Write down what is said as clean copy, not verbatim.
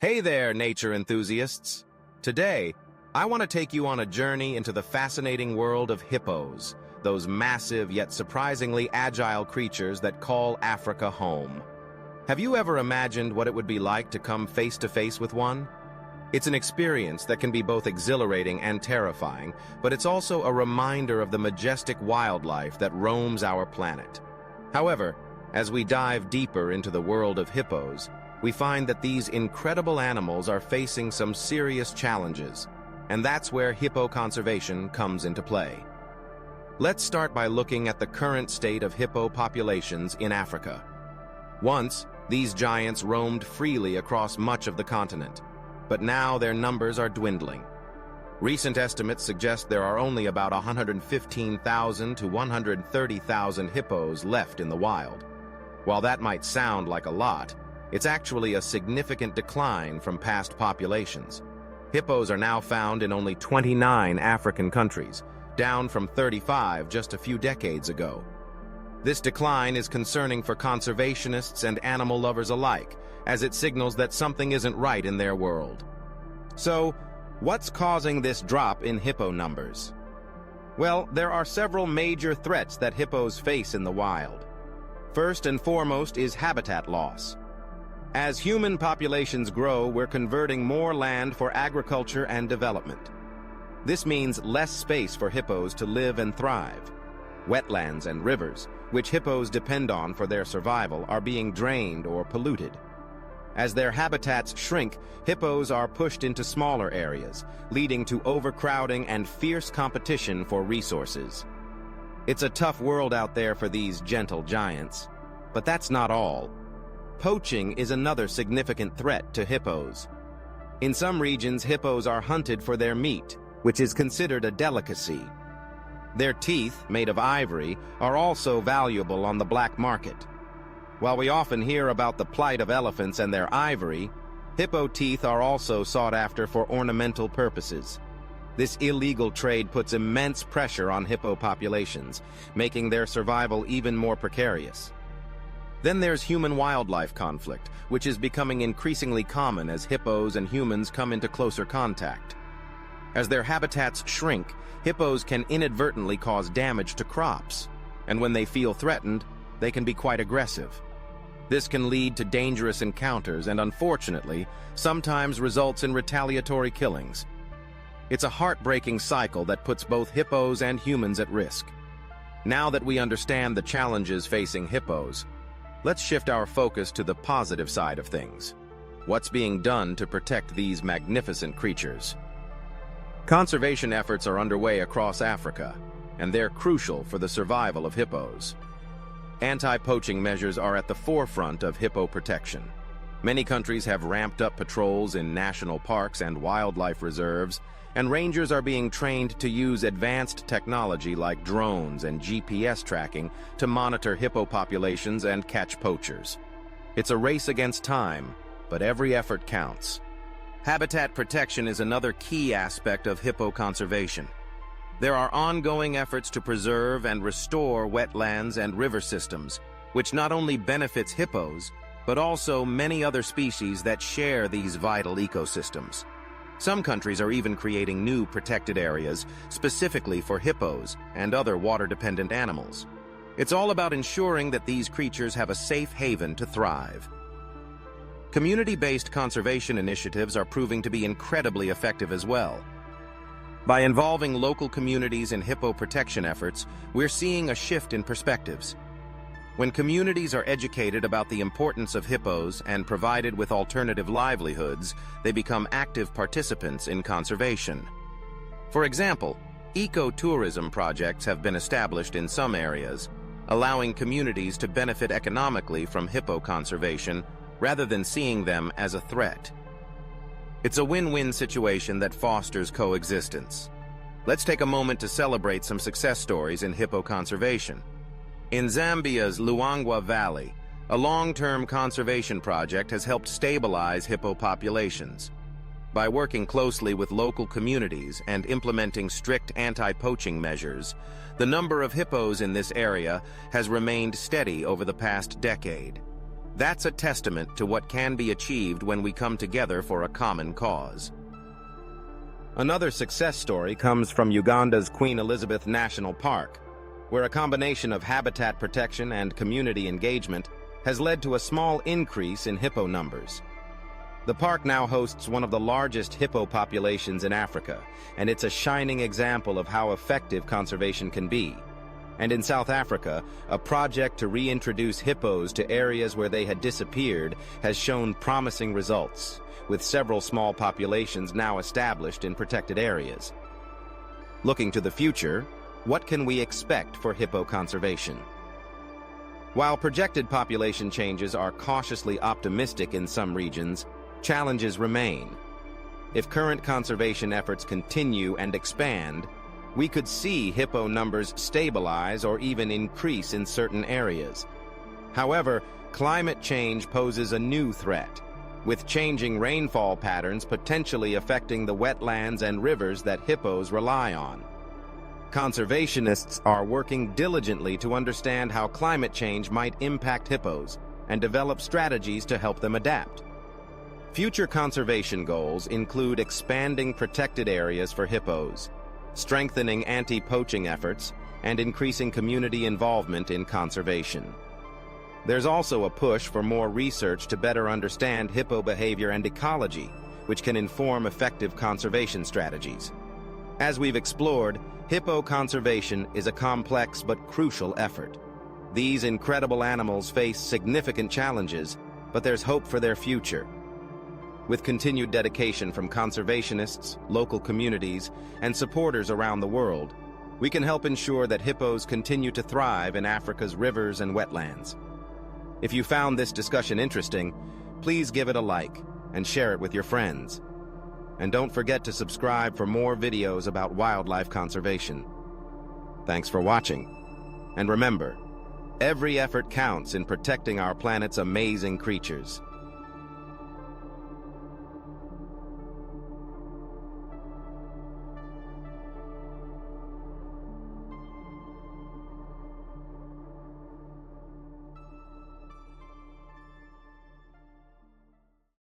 Hey there, nature enthusiasts! Today, I want to take you on a journey into the fascinating world of hippos, those massive yet surprisingly agile creatures that call Africa home. Have you ever imagined what it would be like to come face to face with one? It's an experience that can be both exhilarating and terrifying, but it's also a reminder of the majestic wildlife that roams our planet. However, as we dive deeper into the world of hippos, we find that these incredible animals are facing some serious challenges, and that's where hippo conservation comes into play. Let's start by looking at the current state of hippo populations in Africa. Once, these giants roamed freely across much of the continent, but now their numbers are dwindling. Recent estimates suggest there are only about 115,000 to 130,000 hippos left in the wild. While that might sound like a lot, it's actually a significant decline from past populations. Hippos are now found in only 29 African countries, down from 35 just a few decades ago. This decline is concerning for conservationists and animal lovers alike, as it signals that something isn't right in their world. So, what's causing this drop in hippo numbers? Well, there are several major threats that hippos face in the wild. First and foremost is habitat loss. As human populations grow, we're converting more land for agriculture and development. This means less space for hippos to live and thrive. Wetlands and rivers, which hippos depend on for their survival, are being drained or polluted. As their habitats shrink, hippos are pushed into smaller areas, leading to overcrowding and fierce competition for resources. It's a tough world out there for these gentle giants. But that's not all. Poaching is another significant threat to hippos. In some regions, hippos are hunted for their meat, which is considered a delicacy. Their teeth, made of ivory, are also valuable on the black market. While we often hear about the plight of elephants and their ivory, hippo teeth are also sought after for ornamental purposes. This illegal trade puts immense pressure on hippo populations, making their survival even more precarious. Then there's human-wildlife conflict, which is becoming increasingly common as hippos and humans come into closer contact. As their habitats shrink, hippos can inadvertently cause damage to crops, and when they feel threatened, they can be quite aggressive. This can lead to dangerous encounters and, unfortunately, sometimes results in retaliatory killings. It's a heartbreaking cycle that puts both hippos and humans at risk. Now that we understand the challenges facing hippos, let's shift our focus to the positive side of things. What's being done to protect these magnificent creatures? Conservation efforts are underway across Africa, and they're crucial for the survival of hippos. Anti-poaching measures are at the forefront of hippo protection. Many countries have ramped up patrols in national parks and wildlife reserves, and rangers are being trained to use advanced technology like drones and GPS tracking to monitor hippo populations and catch poachers. It's a race against time, but every effort counts. Habitat protection is another key aspect of hippo conservation. There are ongoing efforts to preserve and restore wetlands and river systems, which not only benefits hippos, but also many other species that share these vital ecosystems. Some countries are even creating new protected areas specifically for hippos and other water-dependent animals. It's all about ensuring that these creatures have a safe haven to thrive. Community-based conservation initiatives are proving to be incredibly effective as well. By involving local communities in hippo protection efforts, we're seeing a shift in perspectives. When communities are educated about the importance of hippos and provided with alternative livelihoods, they become active participants in conservation. For example, ecotourism projects have been established in some areas, allowing communities to benefit economically from hippo conservation rather than seeing them as a threat. It's a win-win situation that fosters coexistence. Let's take a moment to celebrate some success stories in hippo conservation. In Zambia's Luangwa Valley, a long-term conservation project has helped stabilize hippo populations. By working closely with local communities and implementing strict anti-poaching measures, the number of hippos in this area has remained steady over the past decade. That's a testament to what can be achieved when we come together for a common cause. Another success story comes from Uganda's Queen Elizabeth National Park, where a combination of habitat protection and community engagement has led to a small increase in hippo numbers. The park now hosts one of the largest hippo populations in Africa, and it's a shining example of how effective conservation can be. And in South Africa, a project to reintroduce hippos to areas where they had disappeared has shown promising results, with several small populations now established in protected areas. Looking to the future, what can we expect for hippo conservation? While projected population changes are cautiously optimistic in some regions, challenges remain. If current conservation efforts continue and expand, we could see hippo numbers stabilize or even increase in certain areas. However, climate change poses a new threat, with changing rainfall patterns potentially affecting the wetlands and rivers that hippos rely on. Conservationists are working diligently to understand how climate change might impact hippos and develop strategies to help them adapt. Future conservation goals include expanding protected areas for hippos, strengthening anti-poaching efforts, and increasing community involvement in conservation. There's also a push for more research to better understand hippo behavior and ecology, which can inform effective conservation strategies. As we've explored, hippo conservation is a complex but crucial effort. These incredible animals face significant challenges, but there's hope for their future. With continued dedication from conservationists, local communities, and supporters around the world, we can help ensure that hippos continue to thrive in Africa's rivers and wetlands. If you found this discussion interesting, please give it a like and share it with your friends. And don't forget to subscribe for more videos about wildlife conservation. Thanks for watching. And remember, every effort counts in protecting our planet's amazing creatures.